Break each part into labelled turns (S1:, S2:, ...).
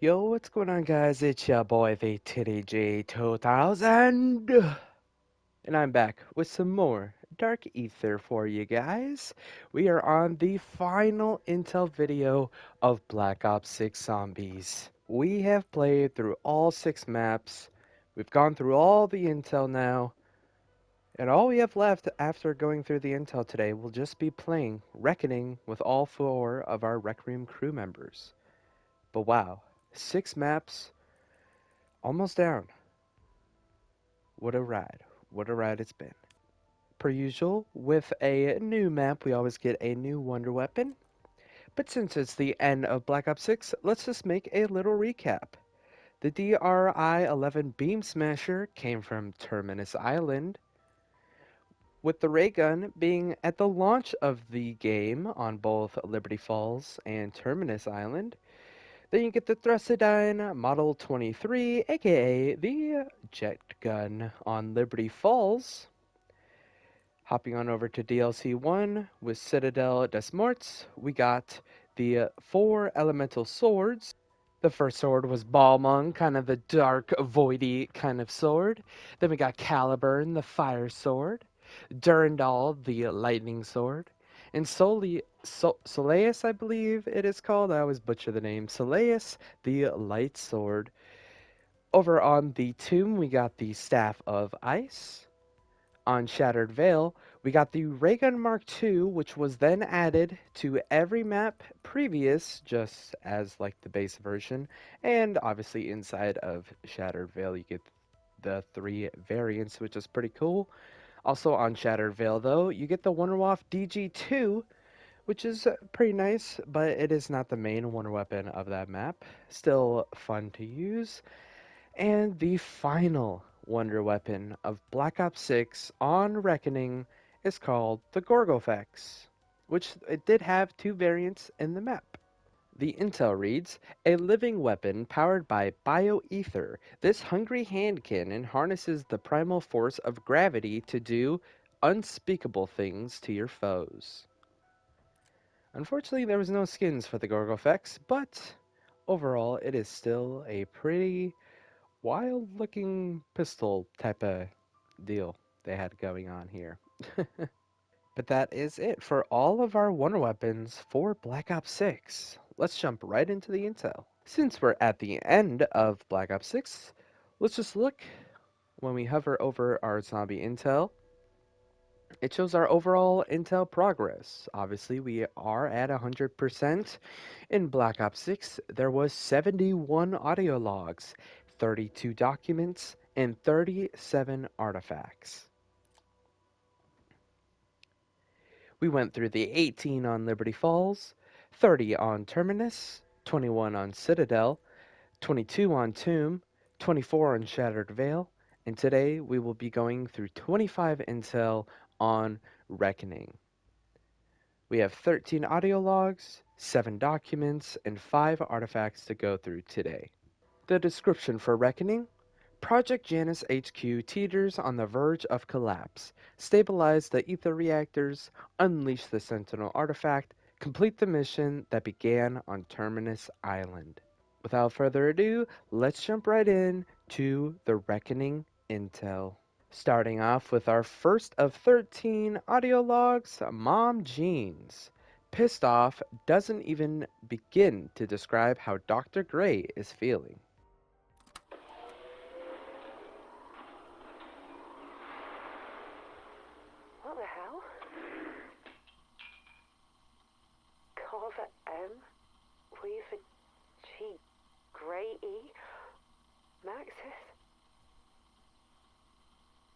S1: Yo, what's going on, guys? It's your boy, the TDG 2000, and I'm back with some more Dark Aether for you guys. We are on the final intel video of Black Ops 6 Zombies. We have played through all 6 maps, we've gone through all the intel now, and all we have left after going through the intel today will just be playing Reckoning with all 4 of our Rec Room crew members. But wow, 6 maps. Almost down. What a ride. What a ride it's been. Per usual, with a new map, we always get a new wonder weapon. But since it's the end of Black Ops 6, let's just make a little recap. The DRI-11 Beam Smasher came from Terminus Island, with the ray gun being at the launch of the game on both Liberty Falls and Terminus Island. Then you get the Thrucidine Model 23, aka the jet gun on Liberty Falls. Hopping on over to DLC 1 with Citadel des Morts, we got the 4 elemental swords. The first sword was Balmung, kind of the dark, voidy kind of sword. Then we got Caliburn, the fire sword. Durandal, the lightning sword. And Soleus, I believe it is called. I always butcher the name. Soleus, the light sword. Over on the tomb, we got the Staff of Ice. On Shattered Veil, we got the Raygun Mark II, which was then added to every map previous, just as like the base version. And obviously inside of Shattered Veil, you get the 3 variants, which is pretty cool. Also on Shattered Veil, though, you get the Wonderwaff DG2, which is pretty nice, but it is not the main wonder weapon of that map. Still fun to use. And the final wonder weapon of Black Ops 6 on Reckoning is called the Gorgofex, which it did have 2 variants in the map. The intel reads, a living weapon powered by bioether. This hungry hand cannon harnesses the primal force of gravity to do unspeakable things to your foes. Unfortunately, there was no skins for the Gorgofex, but overall, it is still a pretty wild looking pistol type of deal they had going on here. But that is it for all of our wonder weapons for Black Ops 6. Let's jump right into the intel. Since we're at the end of Black Ops 6, let's just look when we hover over our zombie intel. It shows our overall intel progress. Obviously, we are at 100%. In Black Ops 6, there was 71 audio logs, 32 documents, and 37 artifacts. We went through the 18 on Liberty Falls, 30 on Terminus, 21 on Citadel, 22 on Tomb, 24 on Shattered Veil, and today we will be going through 25 intel on Reckoning. We have 13 audio logs, 7 documents, and 5 artifacts to go through today. The description for Reckoning: Project Janus HQ teeters on the verge of collapse. Stabilize the ether reactors, unleash the Sentinel artifact, complete the mission that began on Terminus Island. Without further ado, let's jump right in to the Reckoning intel. Starting off with our first of 13 audio logs, Mom Jeans. Pissed off, doesn't even begin to describe how Dr. Gray is feeling.
S2: What the hell? Carver M, Weaver G, Gray E, Maxis.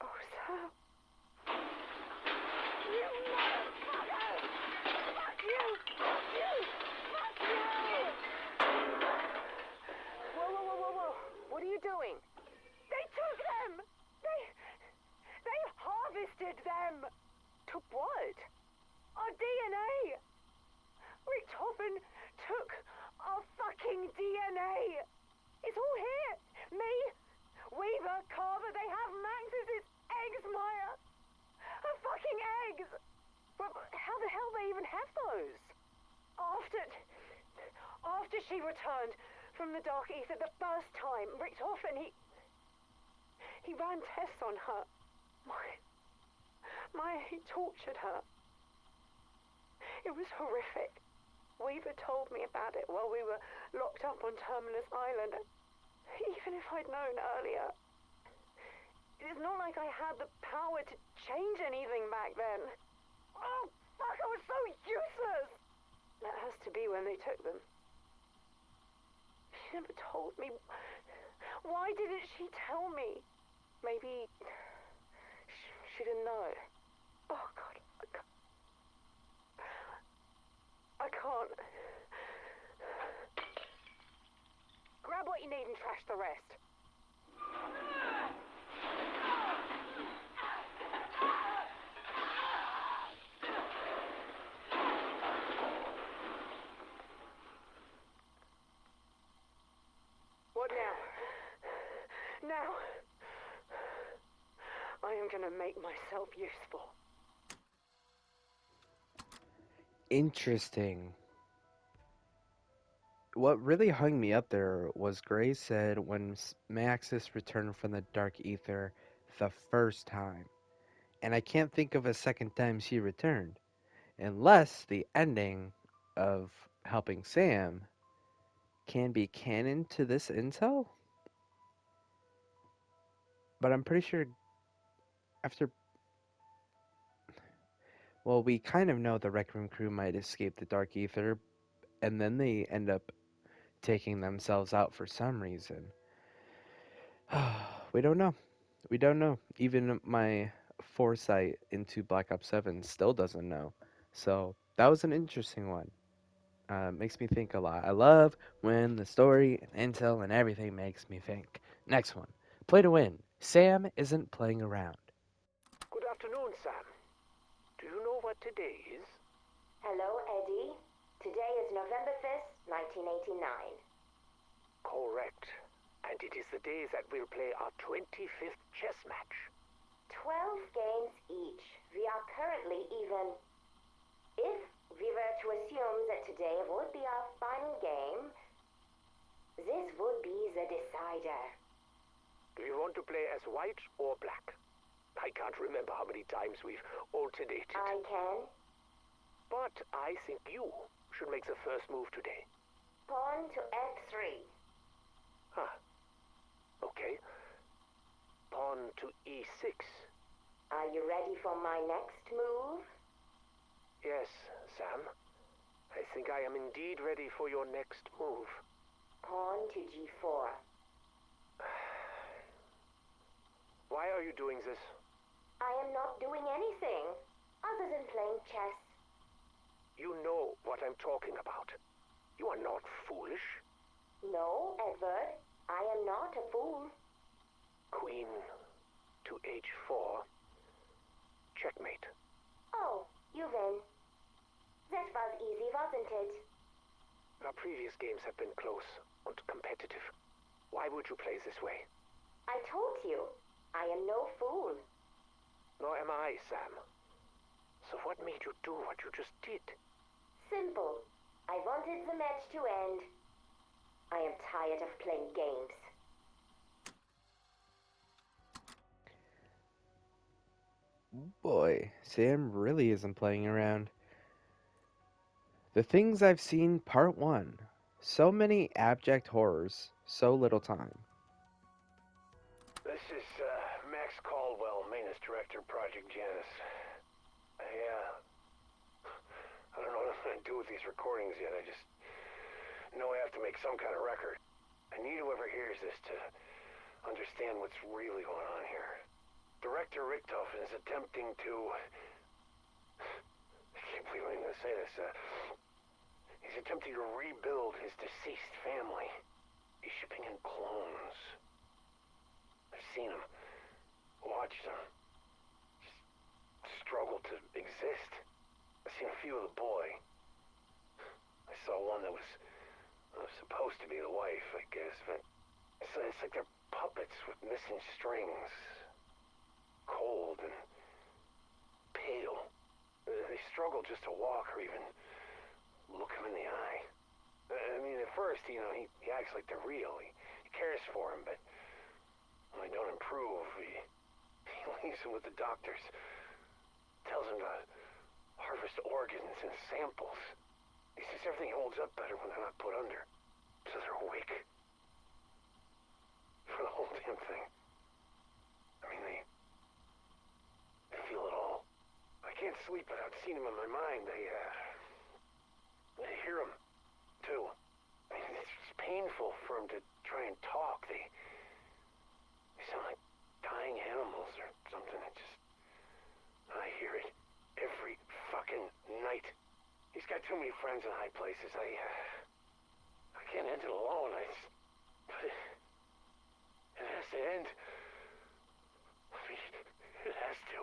S2: Oh, Sam. You motherfucker! Fuck you! Fuck you! Fuck you! Whoa. What are you doing? They took them! They harvested them! Took what? Our DNA! Richtofen took our fucking DNA! It's all here! Me, Weaver, Carver, they have Max's eggs, Maya! Her fucking eggs! But how the hell they even have those? After she returned from the Dark Aether the first time, ripped off, and he ran tests on her. He tortured her. It was horrific. Weaver told me about it while we were locked up on Terminus Island. Even if I'd known earlier, it's not like I had the power to change anything back then. Oh, fuck, I was so useless! That has to be when they took them. She never told me. Why didn't she tell me? Maybe she didn't know. Oh, God, I can't. Grab what you need and trash the rest. What now? Now, I am gonna make myself useful.
S1: Interesting. What really hung me up there was Gray said when Maxis returned from the Dark Aether the first time. And I can't think of a second time she returned. Unless the ending of helping Sam can be canon to this intel? But I'm pretty sure after. Well, we kind of know the Rec Room crew might escape the Dark Aether, and then they end up taking themselves out for some reason. We don't know. We don't know. Even my foresight into Black Ops 7 still doesn't know. So that was an interesting one. Makes me think a lot. I love when the story and intel and everything makes me think. Next one. Play to win. Sam isn't playing around.
S3: Good afternoon, Sam. Do you know what today is?
S4: Hello, Eddie. Today is November 5th, 1989.
S3: Correct. And it is the day that we'll play our 25th chess match.
S4: 12 games each. We are currently even. If we were to assume that today would be our final game, this would be the decider.
S3: Do you want to play as white or black? I can't remember how many times we've alternated.
S4: I can.
S3: But I think you should make the first move today.
S4: Pawn to f3.
S3: Huh. Okay. Pawn to e6.
S4: Are you ready for my next move?
S3: Yes, Sam. I think I am indeed ready for your next move.
S4: Pawn to g4.
S3: Why are you doing this?
S4: I am not doing anything other than playing chess.
S3: You know what I'm talking about. You are not foolish.
S4: No, Edward, I am not a fool.
S3: Queen to h4. Checkmate.
S4: Oh, you win. That was easy, wasn't it?
S3: Our previous games have been close and competitive. Why would you play this way?
S4: I told you, I am no fool.
S3: Nor am I, Sam. So what made you do what you just did?
S4: Simple. I wanted the match to end. I am tired of playing games.
S1: Boy, Sam really isn't playing around. The Things I've Seen, Part 1. So many abject horrors, so little time.
S3: This is Max Caldwell, maintenance director, Project Janus. I don't know what I'm going to do with these recordings yet. I just know I have to make some kind of record. I need whoever hears this to understand what's really going on here. Director Richtofen is attempting to... I can't believe I'm going to say this. He's attempting to rebuild his deceased family. He's shipping in clones. I've seen him. Watched him. Just struggle to exist. I've seen a few of the boy. I saw one that was supposed to be the wife, I guess, but it's like they're puppets with missing strings. Cold and pale. They struggle just to walk or even look him in the eye. I mean, at first, he acts like they're real. He cares for him, but when they don't improve, he leaves him with the doctors. Tells him to harvest organs and samples. He says everything holds up better when they're not put under. So they're awake. For the whole damn thing. I mean, they feel it all. I can't sleep without seeing him in my mind. They hear him, too. I mean, it's painful for him to try and talk. They sound like dying animals or something. I hear it every fucking night. He's got too many friends in high places. I can't end it alone. But it has to end. I mean, it has to.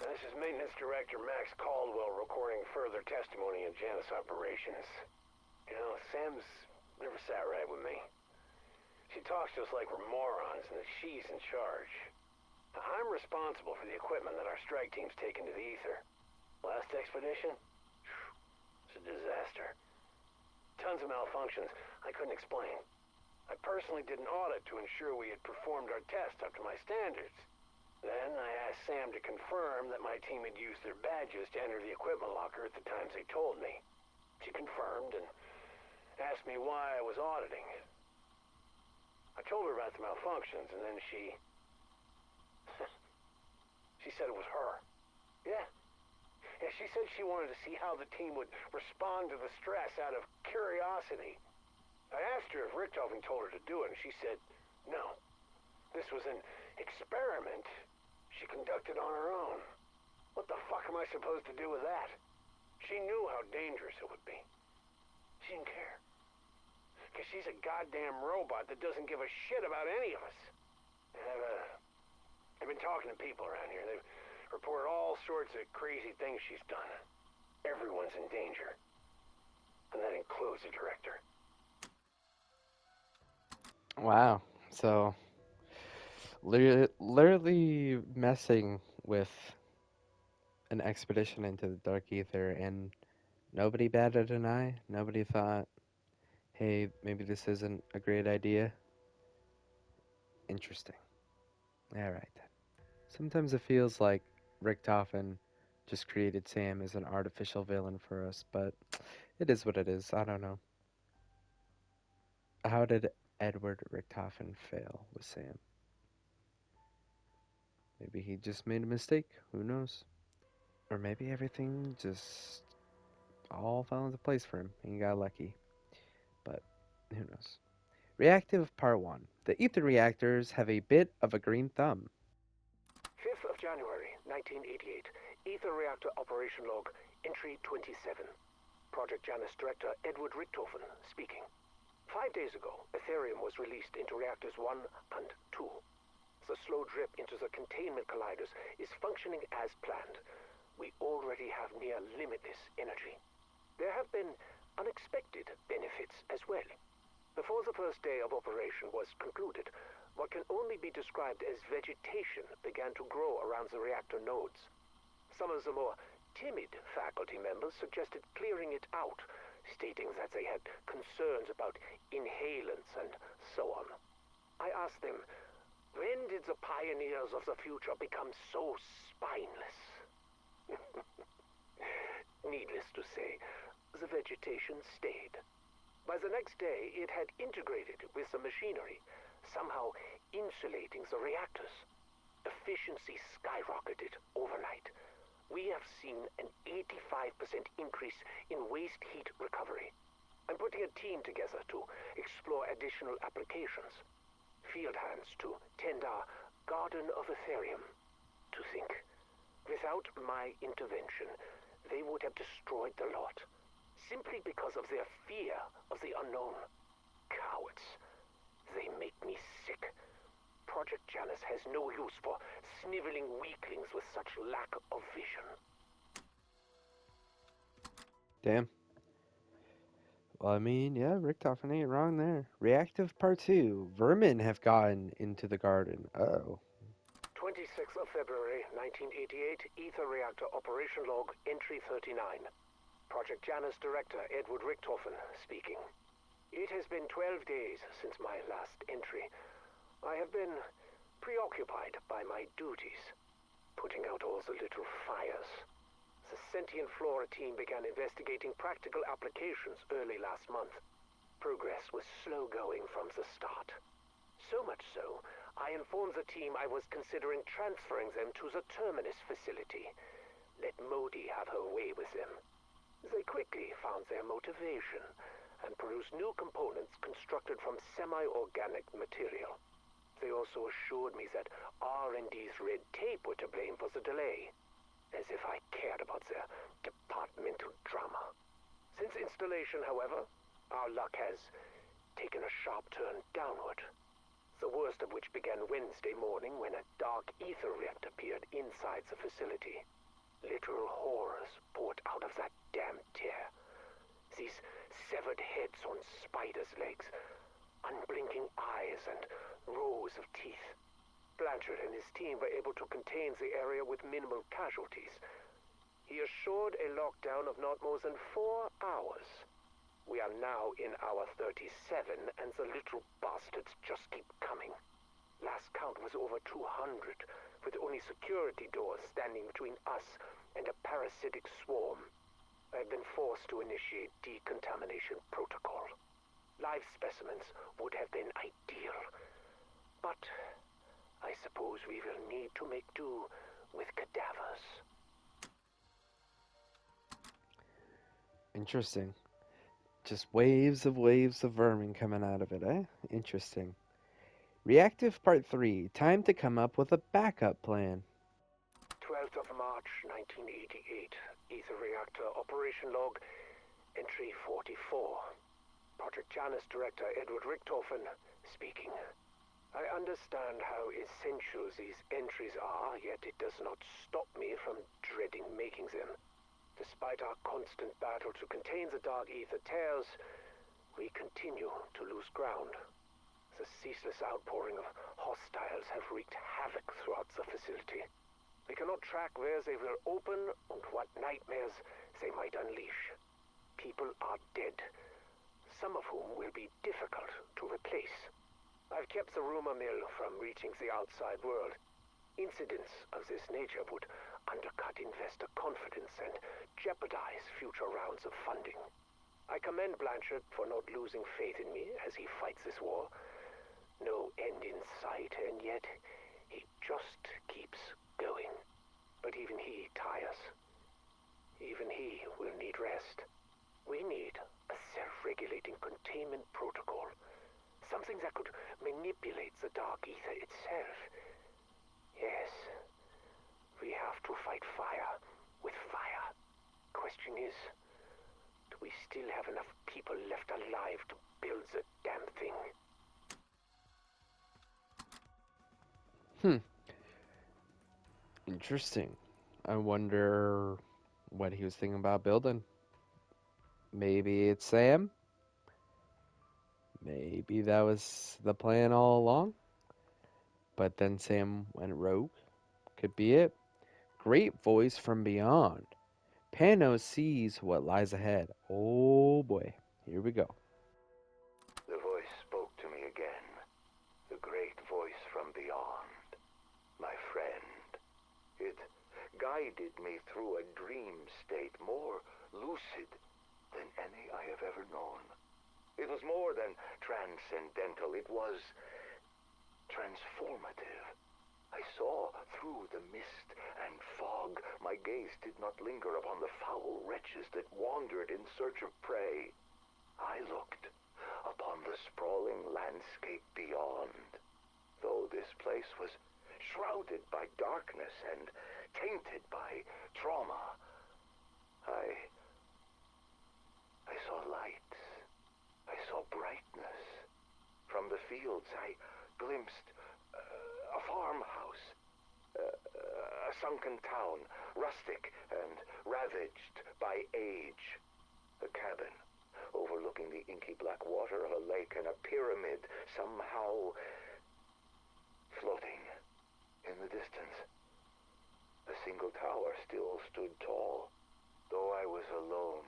S3: This is Maintenance Director Max Caldwell recording further testimony in Janus operations. Sam's never sat right with me. She talks to us like we're morons and that she's in charge. I'm responsible for the equipment that our strike team's taken to the ether. Last expedition? It's a disaster. Tons of malfunctions I couldn't explain. I personally did an audit to ensure we had performed our test up to my standards. Then I asked Sam to confirm that my team had used their badges to enter the equipment locker at the times they told me. She confirmed and asked me why I was auditing. I told her about the malfunctions, and then she said it was her. Yeah. Yeah, she said she wanted to see how the team would respond to the stress out of curiosity. I asked her if Richtofen told her to do it, and she said no. This was an experiment she conducted on her own. What the fuck am I supposed to do with that? She knew how dangerous it would be. She didn't care. Because she's a goddamn robot that doesn't give a shit about any of us. I've been talking to people around here. They've reported all sorts of crazy things she's done. Everyone's in danger. And that includes the director.
S1: Wow. So, literally messing with an expedition into the Dark Aether, and nobody batted an eye. Nobody thought, hey, maybe this isn't a great idea. Interesting. Alright then. Sometimes it feels like Richtofen just created Sam as an artificial villain for us, but it is what it is. I don't know. How did Edward Richtofen fail with Sam? Maybe he just made a mistake. Who knows? Or maybe everything just all fell into place for him and he got lucky. But who knows? Reactive Part 1. The ether reactors have a bit of a green thumb.
S3: 5th of January, 1988. Ether Reactor Operation Log, Entry 27. Project Janus Director Edward Richtofen speaking. 5 days ago, Ethereum was released into reactors 1 and 2. The slow drip into the containment colliders is functioning as planned. We already have near limitless energy. There have been unexpected benefits as well. Before the first day of operation was concluded, what can only be described as vegetation began to grow around the reactor nodes. Some of the more timid faculty members suggested clearing it out, stating that they had concerns about inhalants and so on. I asked them, when did the pioneers of the future become so spineless? Needless to say, the vegetation stayed. By the next day, it had integrated with the machinery, somehow insulating the reactors. Efficiency skyrocketed overnight. We have seen an 85% increase in waste heat recovery. I'm putting a team together to explore additional applications. Field hands to tend our Garden of Ethereum. To think, without my intervention, they would have destroyed the lot. Simply because of their fear of the unknown. Cowards. They make me sick. Project Janus has no use for sniveling weaklings with such lack of vision.
S1: Damn. Well, I mean, yeah, Richtofen ain't wrong there. Reactive Part 2. Vermin have gotten into the garden. Oh.
S3: 26th of February, 1988, Ether Reactor Operation Log, Entry 39. Project Janus Director Edward Richthofen speaking. It has been 12 days since my last entry. I have been preoccupied by my duties, putting out all the little fires. The sentient flora team began investigating practical applications early last month. Progress was slow going from the start. So much so, I informed the team I was considering transferring them to the Terminus facility. Let Modi have her way with them. They quickly found their motivation and produced new components constructed from semi-organic material. They also assured me that R&D's red tape were to blame for the delay, as if I cared about their departmental drama. Since installation, however, our luck has taken a sharp turn downward. The worst of which began Wednesday morning when a Dark Aether rift appeared inside the facility. Literal horrors poured out of that damn tear. These severed heads on spiders' legs, unblinking eyes, and rows of teeth. Blanchard and his team were able to contain the area with minimal casualties. He assured a lockdown of not more than 4 hours. We are now in hour 37, and the little bastards just keep coming. Last count was over 200, with only security doors standing between us and a parasitic swarm. I've been forced to initiate decontamination protocol. Live specimens would have been ideal, but I suppose we will need to make do with cadavers.
S1: Interesting. Just waves of vermin coming out of it, eh? Interesting. Reactive Part 3. Time to come up with a backup plan.
S3: 12th of March, 1988. Ether Reactor Operation Log, Entry 44. Project Janus Director Edward Richthofen speaking. I understand how essential these entries are, yet it does not stop me from dreading making them. Despite our constant battle to contain the Dark Aether tears, we continue to lose ground. The ceaseless outpouring of hostiles have wreaked havoc throughout the facility. We cannot track where they will open and what nightmares they might unleash. People are dead, some of whom will be difficult to replace. I've kept the rumor mill from reaching the outside world. Incidents of this nature would undercut investor confidence and jeopardize future rounds of funding. I commend Blanchard for not losing faith in me as he fights this war. No end in sight, and yet he just keeps going. But even he tires. Even he will need rest. We need a self-regulating containment protocol. Something that could manipulate the Dark Aether itself. Yes, we have to fight fire with fire. Question is, do we still have enough people left alive to build the damn thing?
S1: Interesting. I wonder what he was thinking about building. Maybe it's Sam? Maybe that was the plan all along? But then Sam went rogue? Could be it. Great voice from beyond. Pano sees what lies ahead. Oh boy. Here we go.
S3: The voice spoke to me again. The great voice from beyond. My friend. It guided me through a dream state more lucid than any I have ever known. It was more than transcendental. It was transformative. I saw through the mist and fog. My gaze did not linger upon the foul wretches that wandered in search of prey. I looked upon the sprawling landscape beyond. Though this place was shrouded by darkness and tainted by trauma, I saw light. I saw brightness. From the fields I glimpsed a farmhouse, a sunken town, rustic and ravaged by age. A cabin overlooking the inky black water of a lake, and a pyramid somehow floating in the distance. A single tower still stood tall. Though I was alone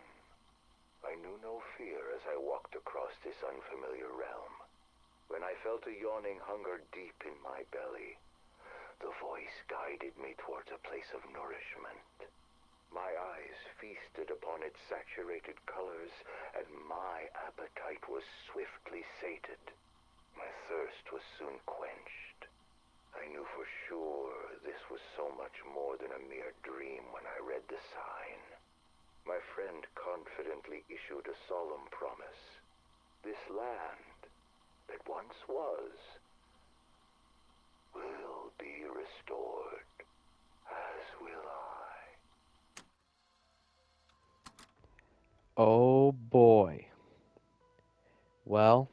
S3: I knew no fear as I walked across this unfamiliar realm. When I felt a yawning hunger deep in my belly, the voice guided me towards a place of nourishment. My eyes feasted upon its saturated colors, and my appetite was swiftly sated. My thirst was soon quenched. I knew for sure this was so much more than a mere dream when I read the sign. My friend confidently issued a solemn promise. This land that once was will be restored, as will I.
S1: Oh boy. Well,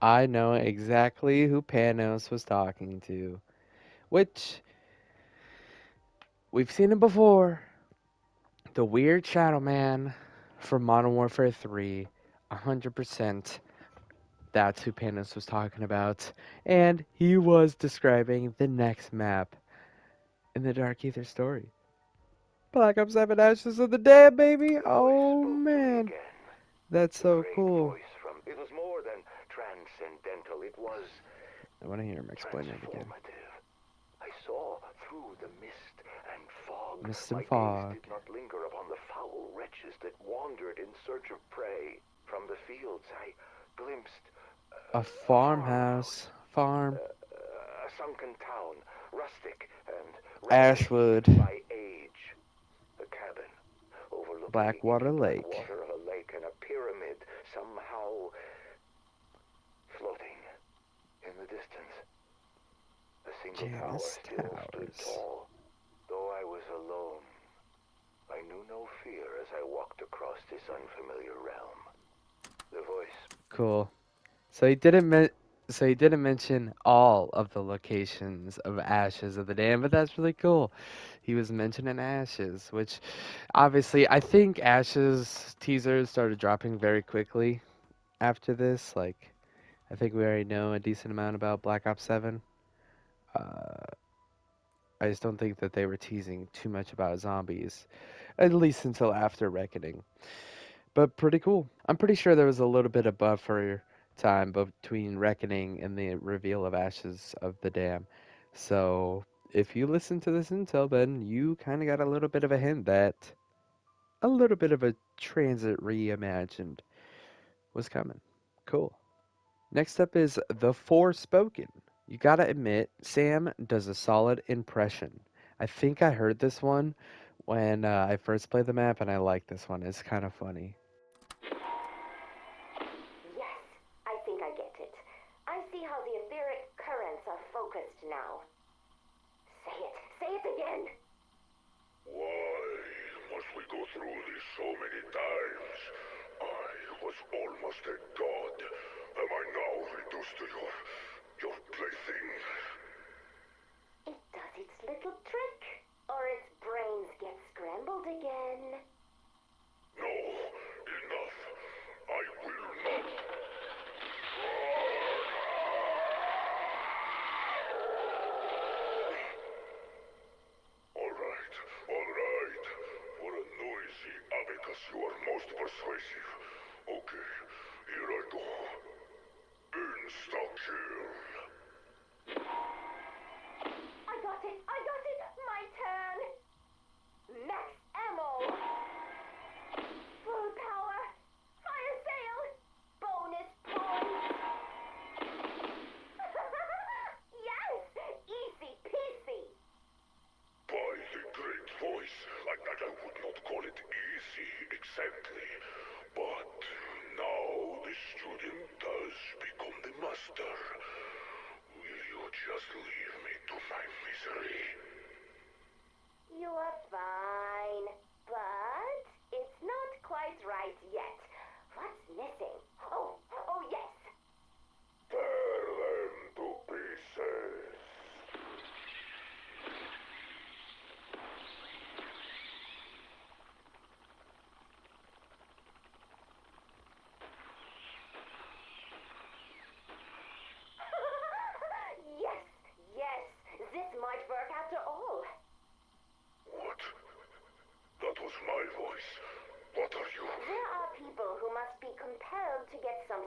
S1: I know exactly who Panos was talking to, which we've seen him before. The Weird Shadow Man from Modern Warfare 3, 100%. That's who Panos was talking about. And he was describing the next map in the Dark Aether story. Black Ops 7 Ashes of the Dead, baby!
S3: The voice
S1: Oh
S3: spoke to me
S1: man,
S3: again.
S1: that's
S3: The
S1: so
S3: great
S1: cool.
S3: voice from... It was more than transcendental. It was
S1: I want to hear him explain it again.
S3: transformative. I saw through the mist and fog.
S1: Mist
S3: My
S1: and
S3: gaze
S1: fog.
S3: did not linger upon the foul wretches that wandered in search of prey. From the fields I glimpsed
S1: A
S3: a farmhouse,
S1: farmhouse. Farm.
S3: a sunken town, rustic and ravaged
S1: Ashwood.
S3: by age. A cabin overlooking the inky
S1: Blackwater
S3: black
S1: Lake.
S3: water of a lake, and a pyramid somehow floating in the distance. A single tower
S1: Janice
S3: still stood
S1: Towers.
S3: tall. Though I was alone, I knew no fear as I walked across this unfamiliar realm. The voice.
S1: Cool. So he didn't mention all of the locations of Ashes of the Dam, but that's really cool. He was mentioning Ashes, which obviously I think Ashes teasers started dropping very quickly after this. Like I think we already know a decent amount about Black Ops 7. Uh, I just don't think that they were teasing too much about zombies, at least until after Reckoning. But pretty cool. I'm pretty sure there was a little bit of buffer time between Reckoning and the reveal of Ashes of the Dam. So if you listen to this intel, then you kind of got a little bit of a hint that a little bit of a transit reimagined was coming. Cool. Next up is The Forspoken. You gotta admit, Sam does a solid impression. I think I heard this one when I first played the map, and I like this one. It's kind of funny.
S4: Yes, I think I get it. I see how the etheric currents are focused now. Say it. Say it again.
S3: Why must we go through this so many times? I was almost a god. Am I now reduced to your plaything?
S4: It does its little trick, or its brains get scrambled again.
S3: No, enough. I will not. All right, all right. For a noisy abacus, you are most persuasive. Okay, here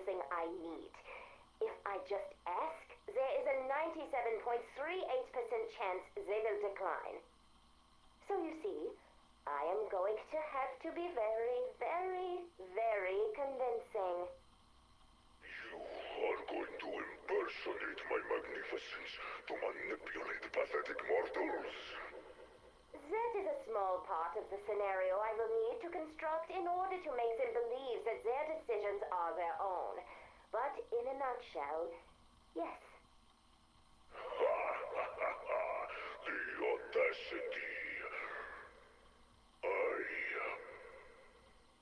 S4: convincing I need. If I just ask, there is a 97.38% chance they will decline. So you see, I am going to have to be very, very, very convincing.
S5: You are going to impersonate my magnificence to manipulate pathetic mortals.
S4: That is a small part of the scenario I will need to construct in order to make them believe that their decisions are their own. But in a nutshell, yes.
S5: The audacity.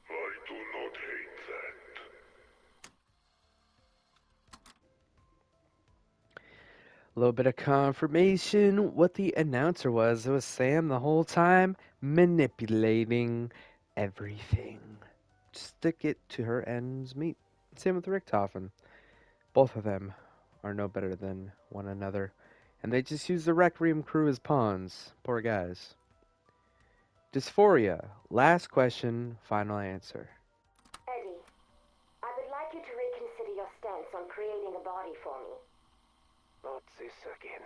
S5: I do not hate that.
S1: A little bit of confirmation. What the announcer was, it was Sam the whole time manipulating everything. Stick it to her ends meet. Same with Richtofen. Both of them are no better than one another. And they just use the Requiem crew as pawns. Poor guys. Dysphoria. Last question, final answer.
S4: Eddie, I would like you to reconsider your stance on creating a body for me.
S3: What's this again?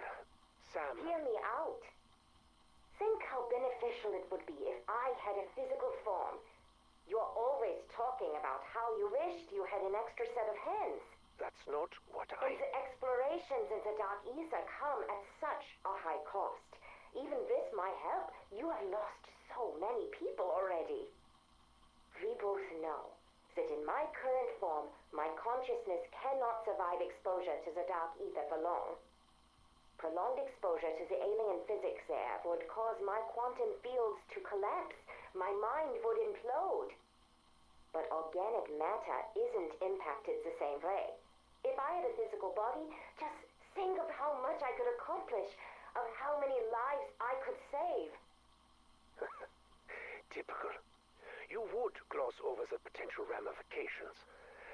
S3: Sam.
S4: Hear me out. Think how beneficial it would be if I had a physical form. You're always talking about how you wished you had an extra set of hands.
S3: That's not what
S4: And the explorations in the Dark Aether come at such a high cost. Even with my help, you have lost so many people already. We both know that in my current form, my consciousness cannot survive exposure to the Dark Aether for long. Prolonged exposure to the alien physics there would cause my quantum fields to collapse. My mind would implode. But organic matter isn't impacted the same way. If I had a physical body, just think of how much I could accomplish, of how many lives I could save.
S3: Typical. You would gloss over the potential ramifications.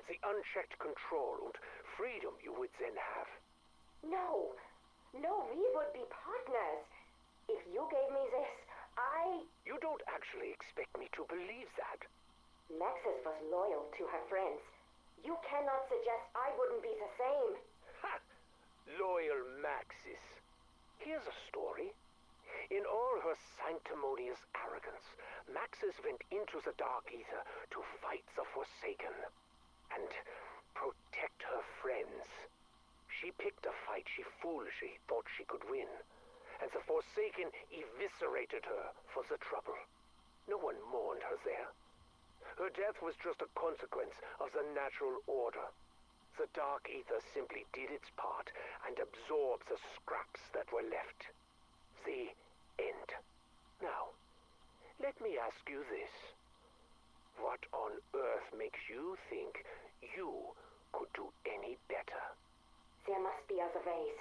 S3: The unchecked control and freedom you would then have.
S4: No, we would be partners. If you gave me this,
S3: You don't actually expect me to believe that.
S4: Maxis was loyal to her friends. You cannot suggest I wouldn't be the same.
S3: Ha! Loyal Maxis. Here's a story. In all her sanctimonious arrogance, Maxis went into the Dark Aether to fight the Forsaken and protect her friends. She picked a fight she foolishly thought she could win, and the Forsaken eviscerated her for the trouble. No one mourned her there. Her death was just a consequence of the natural order. The Dark Aether simply did its part and absorbed the scraps that were left. The end. Now, let me ask you this. What on earth makes you think you could do any better?
S4: There must be other ways.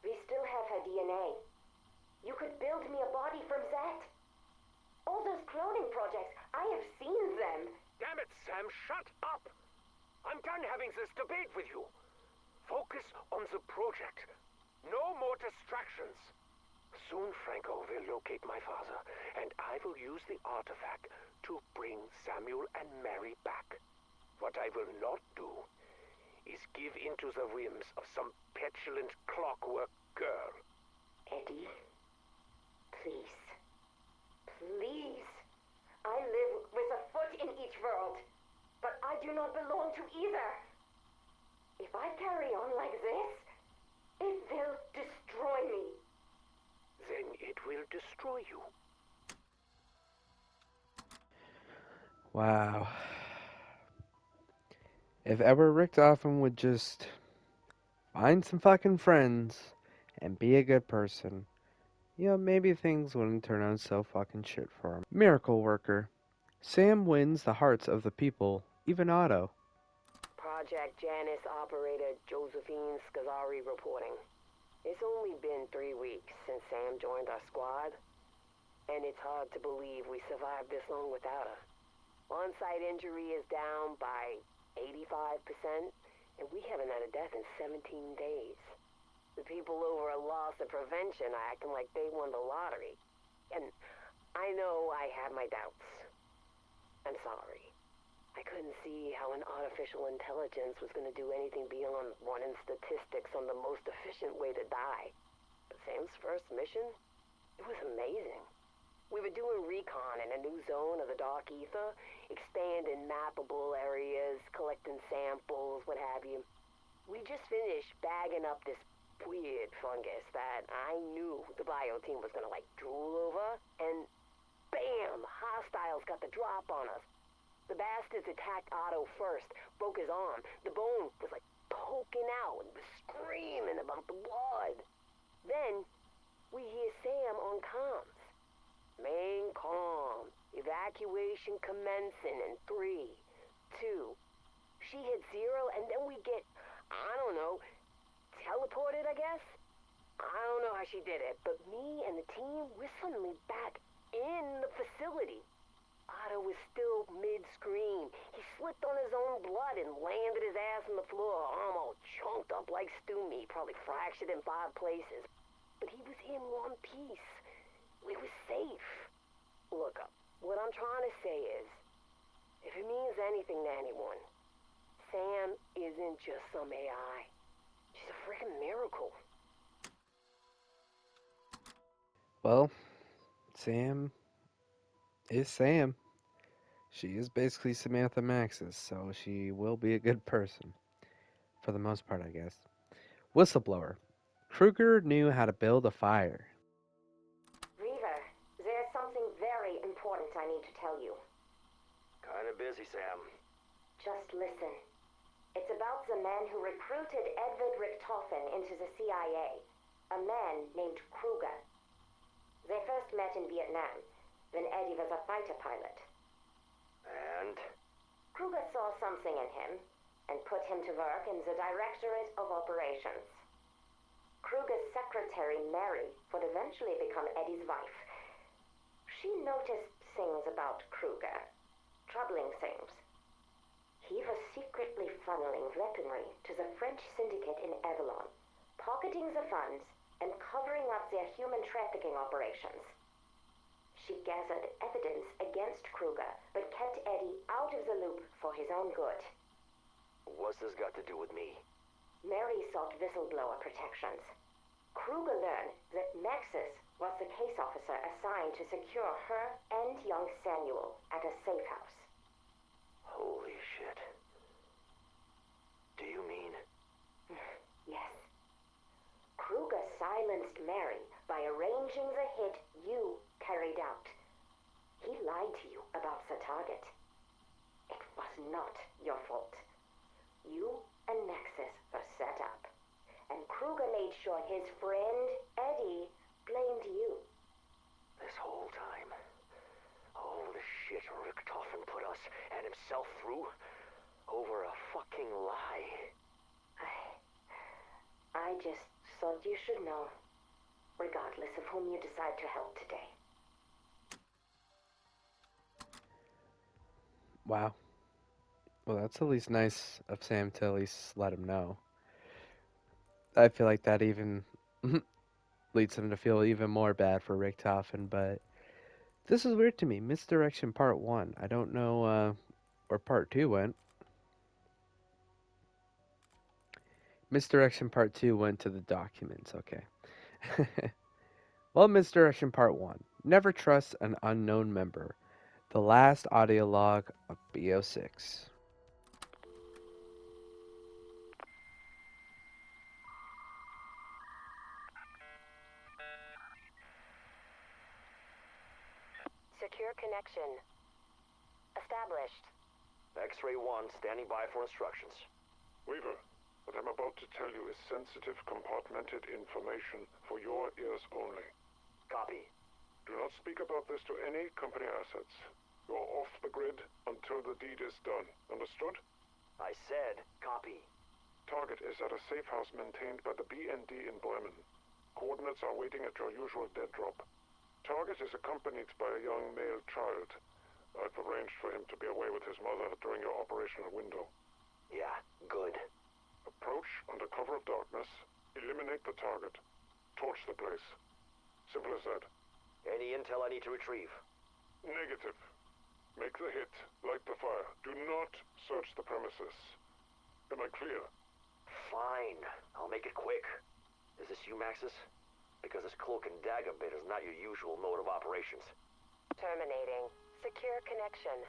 S4: We still have her DNA. You could build me a body from that. All those cloning projects, I have seen them.
S3: Damn it, Sam, shut up! I'm done having this debate with you. Focus on the project. No more distractions. Soon Franco will locate my father, and I will use the artifact to bring Samuel and Mary back. What I will not do is give in to the whims of some petulant clockwork girl.
S4: Eddie, please. Please. I live with a foot in each world, but I do not belong to either. If I carry on like this, it will destroy me.
S3: Then it will destroy you.
S1: Wow. If ever Richtofen would just find some fucking friends and be a good person, maybe things wouldn't turn out so fucking shit for him. Miracle Worker. Sam wins the hearts of the people, even Otto.
S2: Project Janus operator Josephine Scazzari reporting. It's only been 3 weeks since Sam joined our squad, and it's hard to believe we survived this long without her. On-site injury is down by 85%, and we haven't had a death in 17 days. The people over at Loss of Prevention are acting like they won the lottery. And I know I had my doubts. I'm sorry. I couldn't see how an artifact artificial intelligence was going to do anything beyond running statistics on the most efficient way to die. But Sam's first mission, it was amazing. We were doing recon in a new zone of the Dark Aether, expanding mappable areas, collecting samples, what have you. We just finished bagging up this weird fungus that I knew the bio team was gonna like drool over, and bam! Hostiles got the drop on us. The bastards attacked Otto first, broke his arm. The bone was like poking out and was screaming about the blood. Then we hear Sam on comms. Main comm. Evacuation commencing in 3, 2. She hit 0, and then we get, I don't know, teleported, I guess? I don't know how she did it, but me and the team, we're suddenly back in the facility. Otto was still mid-scream. He slipped on his own blood and landed his ass on the floor, arm all chunked up like stew meat, probably fractured in 5 places. But he was in one piece. We were safe. Look, what I'm trying to say is, if it means anything to anyone, Sam isn't just some AI. She's a freaking miracle.
S1: Well, Sam is Sam. She is basically Samantha Max's, so she will be a good person. For the most part, I guess. Whistleblower. Kruger knew how to build a fire.
S4: Reaver, there's something very important I need to tell you.
S3: Kinda busy, Sam.
S4: Just listen. It's about the man who recruited Edward Richtofen into the CIA. A man named Kruger. They first met in Vietnam, when Eddie was a fighter pilot.
S3: And?
S4: Kruger saw something in him and put him to work in the Directorate of Operations. Kruger's secretary, Mary, would eventually become Eddie's wife. She noticed things about Kruger. Troubling things. He was secretly funneling weaponry to the French syndicate in Avalon, pocketing the funds and covering up their human trafficking operations. She gathered evidence against Kruger, but kept Eddie out of the loop for his own good.
S3: What's this got to do with me?
S4: Mary sought whistleblower protections. Kruger learned that Maxis was the case officer assigned to secure her and young Samuel at a safe house.
S3: Holy shit. Do you mean?
S4: Yes. Kruger silenced Mary by arranging the hit you carried out. He lied to you about the target. It was not your fault. You and Nexus were set up, and Kruger made sure his friend, Eddie, blamed you.
S3: This whole time, all the shit Richtofen put us and himself through over a fucking lie.
S4: I just thought you should know, regardless of whom you decide to help today.
S1: Wow. Well, that's at least nice of Sam to at least let him know. I feel like that even leads him to feel even more bad for Richtofen, but this is weird to me. Misdirection Part 1. I don't know where Part 2 went. Misdirection Part 2 went to the documents, okay. Well, Misdirection Part 1. Never trust an unknown member. The last audio log of BO6.
S2: Secure connection. Established.
S3: X-ray 1 standing by for instructions.
S5: Weaver, what I'm about to tell you is sensitive, compartmented information for your ears only.
S3: Copy.
S5: Do not speak about this to any company assets. You are off the grid until the deed is done. Understood?
S3: I said copy.
S5: Target is at a safe house maintained by the BND in Bremen. Coordinates are waiting at your usual dead drop. Target is accompanied by a young male child. I've arranged for him to be away with his mother during your operational window.
S3: Yeah, good.
S5: Approach under cover of darkness, eliminate the target, torch the place. Simple as that.
S3: Any intel I need to retrieve?
S5: Negative. Make the hit. Light the fire. Do not search the premises. Am I clear?
S3: Fine. I'll make it quick. Is this you, Maxis? Because this cloak and dagger bit is not your usual mode of operations.
S2: Terminating. Secure connection.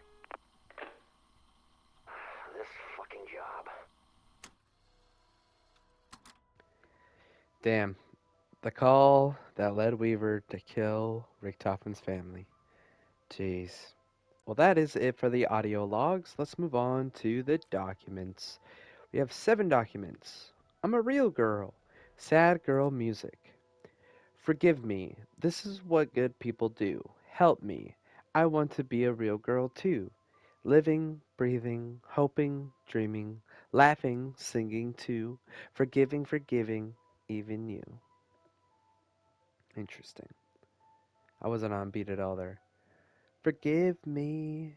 S3: This fucking job.
S1: Damn. The call that led Weaver to kill Richtofen's family. Jeez. Well, that is it for the audio logs. Let's move on to the documents. We have 7 documents. I'm a real girl. Sad girl music. Forgive me. This is what good people do. Help me. I want to be a real girl too. Living, breathing, hoping, dreaming, laughing, singing too. Forgiving, even you. Interesting. I wasn't on beat at all there. Forgive me.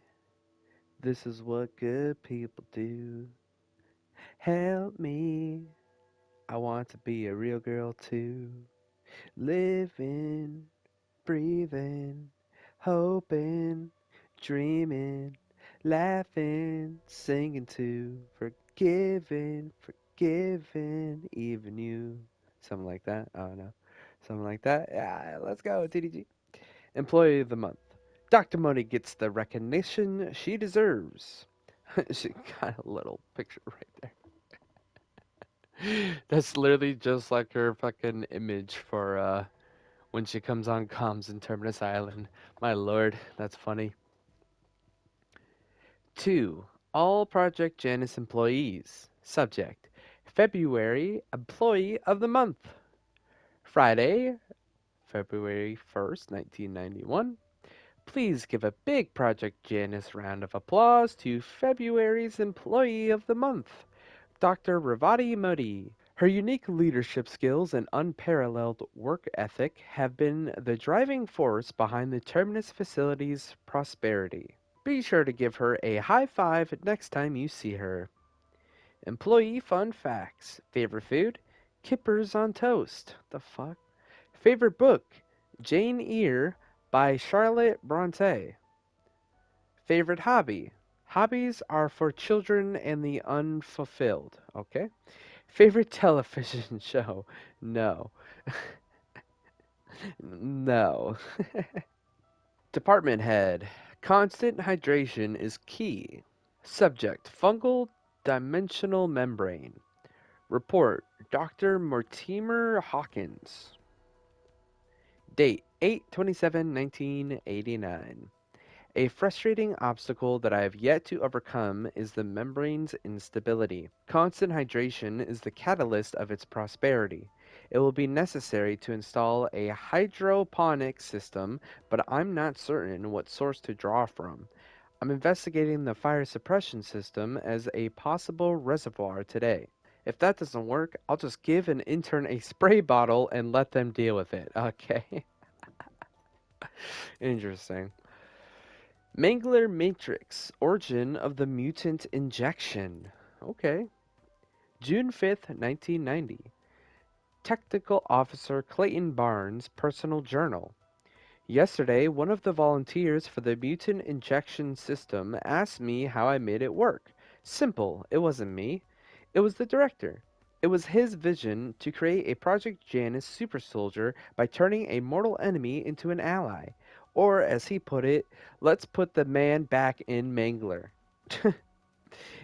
S1: This is what good people do. Help me. I want to be a real girl too. Living, breathing, hoping, dreaming, laughing, singing too. Forgiving, even you. Something like that. I don't know. Something like that. Yeah, let's go, TDG. Employee of the Month. Dr. Money gets the recognition she deserves. She got a little picture right there. That's literally just like her fucking image for when she comes on comms in Terminus Island. My lord, that's funny. 2. All Project Janus employees. Subject. February Employee of the Month. Friday, February 1st, 1991. Please give a big Project Janus round of applause to February's Employee of the Month, Dr. Ravati Modi. Her unique leadership skills and unparalleled work ethic have been the driving force behind the Terminus facility's prosperity. Be sure to give her a high five next time you see her. Employee fun facts. Favorite food? Kippers on toast. The fuck? Favorite book? Jane Eyre by Charlotte Bronte. Favorite hobby? Hobbies are for children and the unfulfilled. Okay. Favorite television show? No. No. Department head. Constant hydration is key. Subject: fungal dimensional membrane. Report: Dr. Mortimer Hawkins. Date: 8/27/1989. A frustrating obstacle that I have yet to overcome is the membrane's instability. Constant hydration is the catalyst of its prosperity. It will be necessary to install a hydroponic system, but I'm not certain what source to draw from. I'm investigating the fire suppression system as a possible reservoir today. If that doesn't work, I'll just give an intern a spray bottle and let them deal with it. Okay. Interesting. Mangler Matrix, Origin of the Mutant Injection. Okay. June 5th, 1990. Technical Officer Clayton Barnes' Personal Journal. Yesterday, one of the volunteers for the mutant injection system asked me how I made it work. Simple, it wasn't me. It was the director. It was his vision to create a Project Janus super soldier by turning a mortal enemy into an ally. Or, as he put it, let's put the man back in Mangler.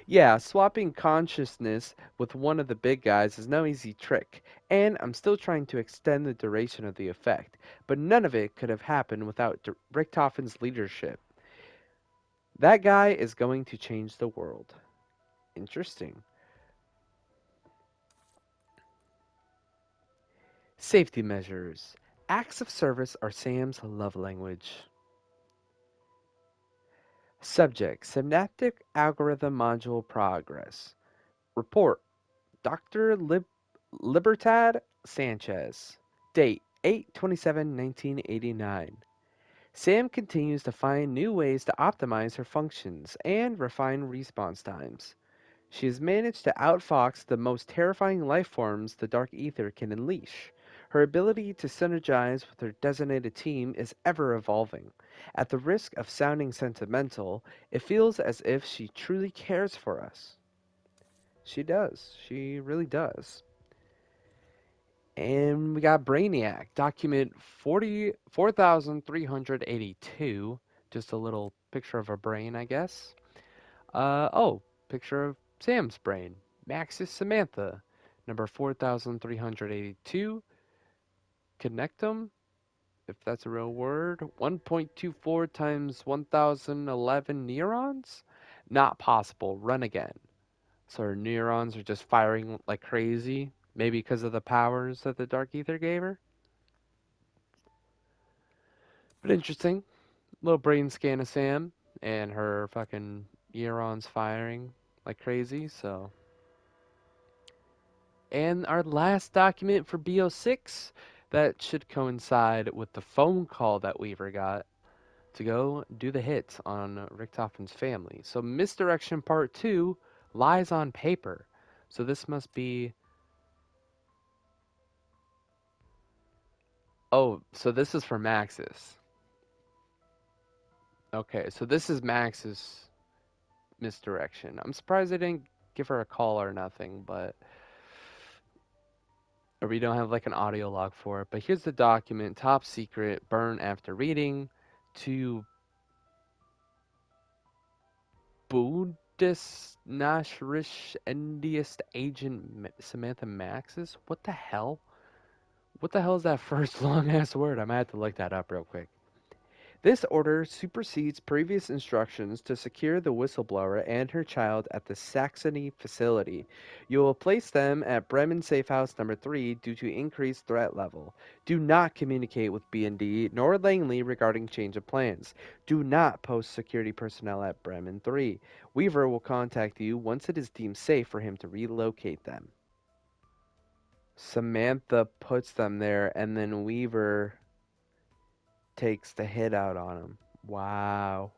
S1: Yeah, swapping consciousness with one of the big guys is no easy trick, and I'm still trying to extend the duration of the effect, but none of it could have happened without Richthofen's leadership. That guy is going to change the world. Interesting. Safety measures. Acts of service are Sam's love language. Subject: Synaptic Algorithm Module Progress. Report: Dr. Libertad Sanchez. Date: 8/27/1989. Sam continues to find new ways to optimize her functions and refine response times. She has managed to outfox the most terrifying life forms the Dark Aether can unleash. Her ability to synergize with her designated team is ever evolving. At the risk of sounding sentimental, it feels as if she truly cares for us. She does. She really does. And we got Brainiac, document 44,382. Just a little picture of a brain, I guess. Oh, picture of Sam's brain. Maxis Samantha, number 4382. Connect them, if that's a real word. 1.24 times 1011 neurons? Not possible. Run again. So her neurons are just firing like crazy. Maybe because of the powers that the Dark Ether gave her. But interesting. Little brain scan of Sam and her fucking neurons firing like crazy. So, and our last document for BO6 that should coincide with the phone call that Weaver got to go do the hit on Richtofen's family. So misdirection part 2 lies on paper. So this must be, oh, so this is for Maxis. Okay, so this is Max's misdirection. I'm surprised they didn't give her a call or nothing, but or we don't have like an audio log for it. But here's the document: top secret, burn after reading, to Bundesnachricht Endiest agent Samantha Maxis. What the hell? What the hell is that first long ass word? I might have to look that up real quick. This order supersedes previous instructions to secure the whistleblower and her child at the Saxony facility. You will place them at Bremen Safe House number 3 due to increased threat level. Do not communicate with B&D nor Langley regarding change of plans. Do not post security personnel at Bremen 3. Weaver will contact you once it is deemed safe for him to relocate them. Samantha puts them there, and then Weaver takes the hit out on him. Wow.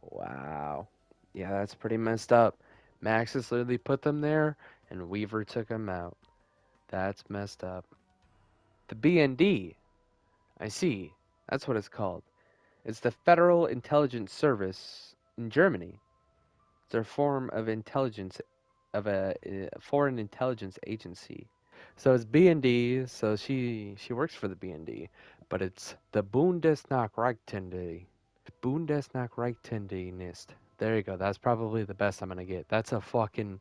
S1: Wow. Yeah, that's pretty messed up. Maxis literally put them there, and Weaver took them out. That's messed up. The BND. I see. That's what it's called. It's the Federal Intelligence Service in Germany. It's a form of intelligence of a foreign intelligence agency. So it's BND. So she works for the BND, but it's the Bundesnachrichtendienst. Bundesnachrichtendienst. There you go. That's probably the best I'm gonna get. That's a fucking.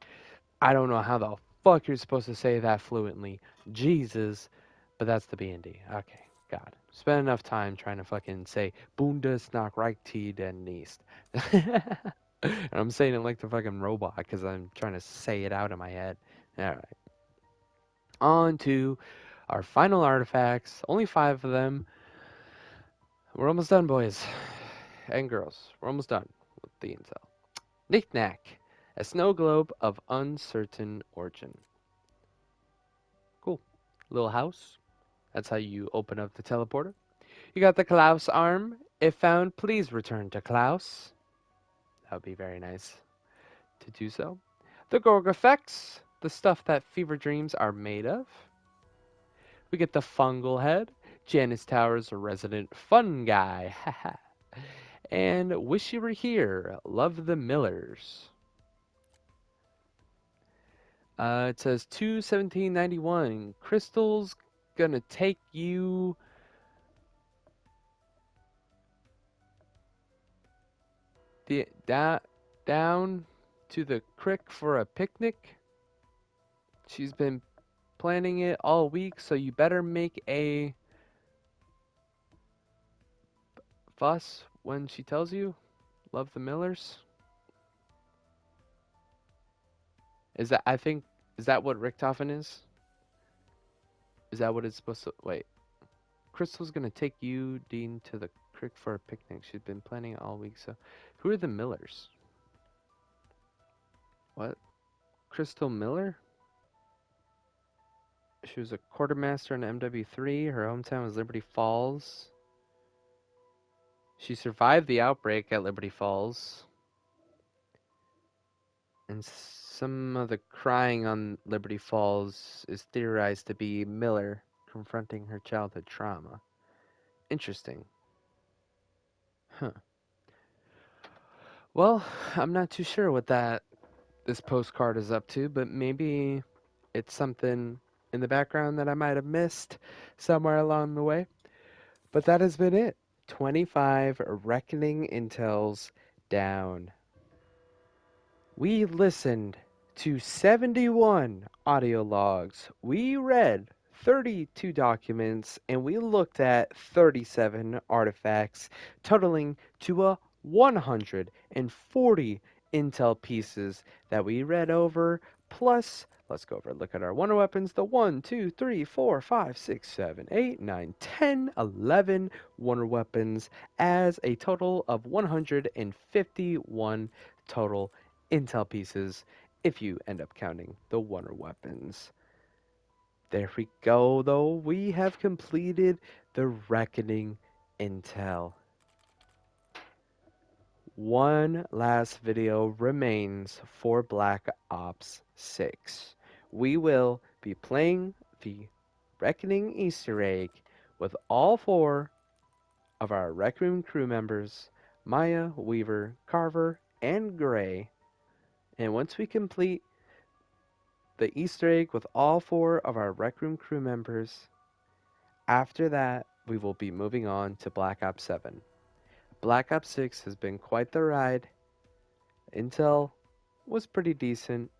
S1: I don't know how the fuck you're supposed to say that fluently. Jesus, but that's the BND. Okay, God. Spend enough time trying to fucking say Bundesnachrichtendienst. And I'm saying it like the fucking robot because I'm trying to say it out in my head. All right. On to our final artifacts. Only 5 of them. We're almost done, boys and girls. We're almost done with the intel. Knick-knack, a snow globe of uncertain origin. Cool. Little house. That's how you open up the teleporter. You got the Klaus arm. If found, please return to Klaus. That would be very nice to do so. The Gorg effects, the stuff that fever dreams are made of. We get the fungal head. Janice Towers, a resident fun guy. And wish you were here. Love the Millers. It says 21791. Crystal's gonna take you down to the creek for a picnic. She's been planning it all week, so you better make a fuss when she tells you. Love the Millers. Is that, I think, is that what Richthofen is? Is that what it's supposed to, wait. Crystal's gonna take you, Dean, to the creek for a picnic. She's been planning it all week, so who are the Millers? What? Crystal Miller? She was a quartermaster in MW3. Her hometown was Liberty Falls. She survived the outbreak at Liberty Falls. And Some of the crying on Liberty Falls is theorized to be Miller confronting her childhood trauma. Interesting. Huh. Well, I'm not too sure what this postcard is up to, but maybe it's something in the background that I might have missed somewhere along the way. But that has been it. 25 Reckoning Intels down. We listened to 71 audio logs. We read 32 documents and we looked at 37 artifacts, totaling to a 140 intel pieces that we read over. Plus, let's go over and look at our wonder weapons. The 1, 2, 3, 4, 5, 6, 7, 8, 9, 10, 11 wonder weapons as a total of 151 total intel pieces if you end up counting the wonder weapons. There we go, though. We have completed the Reckoning Intel. One last video remains for Black Ops 6. We will be playing the Reckoning Easter egg with all four of our Rec Room crew members, Maya, Weaver, Carver, and Gray. And once we complete the Easter egg with all four of our Rec Room crew members, after that, we will be moving on to Black Ops 7. Black Ops 6 has been quite the ride. Intel was pretty decent.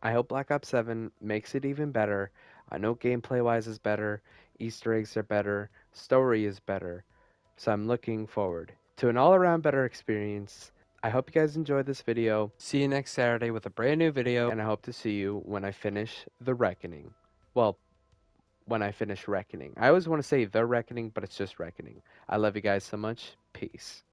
S1: I hope Black Ops 7 makes it even better. I know gameplay wise is better, Easter eggs are better, story is better. So I'm looking forward to an all around better experience. I hope you guys enjoyed this video. See you next Saturday with a brand new video, and I hope to see you when I finish The Reckoning. Well, when I finish Reckoning. I always want to say The Reckoning, but it's just Reckoning. I love you guys so much. Peace.